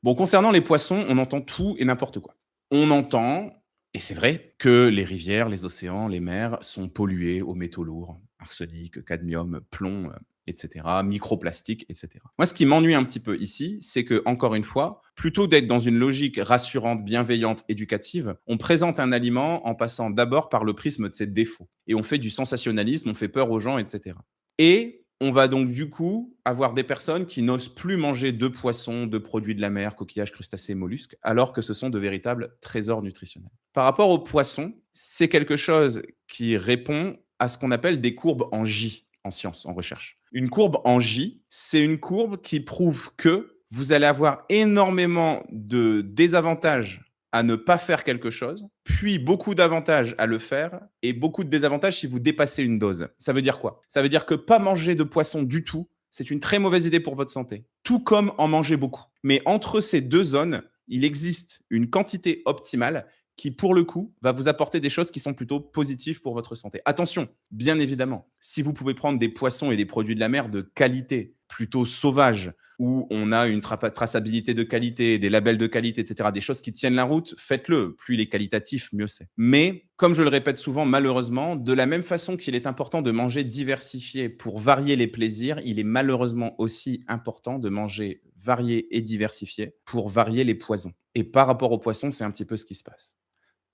Bon, concernant les poissons, on entend tout et n'importe quoi. On entend, et c'est vrai, que les rivières, les océans, les mers sont pollués aux métaux lourds, arsenic, cadmium, plomb, et cetera, microplastiques, et cetera. Moi, ce qui m'ennuie un petit peu ici, c'est que, encore une fois, plutôt d'être dans une logique rassurante, bienveillante, éducative, on présente un aliment en passant d'abord par le prisme de ses défauts. Et on fait du sensationnalisme, on fait peur aux gens, et cetera. Et on va donc du coup avoir des personnes qui n'osent plus manger de poissons, de produits de la mer, coquillages, crustacés, mollusques, alors que ce sont de véritables trésors nutritionnels. Par rapport aux poissons, c'est quelque chose qui répond à ce qu'on appelle des courbes en J en sciences, en recherche. Une courbe en J, c'est une courbe qui prouve que vous allez avoir énormément de désavantages à ne pas faire quelque chose, puis beaucoup d'avantages à le faire et beaucoup de désavantages si vous dépassez une dose. Ça veut dire quoi? Ça veut dire que pas manger de poisson du tout, c'est une très mauvaise idée pour votre santé, tout comme en manger beaucoup. Mais entre ces deux zones, il existe une quantité optimale qui, pour le coup, va vous apporter des choses qui sont plutôt positives pour votre santé. Attention, bien évidemment, si vous pouvez prendre des poissons et des produits de la mer de qualité, plutôt sauvages, où on a une traçabilité de qualité, des labels de qualité, etc., des choses qui tiennent la route, faites-le. Plus il est qualitatif, mieux c'est. Mais, comme je le répète souvent, malheureusement, de la même façon qu'il est important de manger diversifié pour varier les plaisirs, il est malheureusement aussi important de manger varié et diversifié pour varier les poisons. Et par rapport aux poissons, c'est un petit peu ce qui se passe.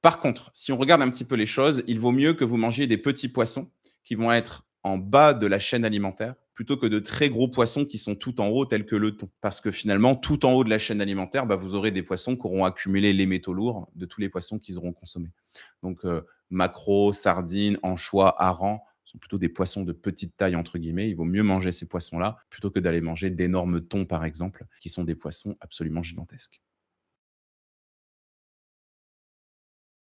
Par contre, si on regarde un petit peu les choses, il vaut mieux que vous mangiez des petits poissons qui vont être en bas de la chaîne alimentaire plutôt que de très gros poissons qui sont tout en haut, tels que le thon. Parce que finalement, tout en haut de la chaîne alimentaire, bah, vous aurez des poissons qui auront accumulé les métaux lourds de tous les poissons qu'ils auront consommés. Donc, maquereaux, sardines, anchois, harengs sont plutôt des poissons de petite taille, entre guillemets. Il vaut mieux manger ces poissons-là plutôt que d'aller manger d'énormes thons, par exemple, qui sont des poissons absolument gigantesques.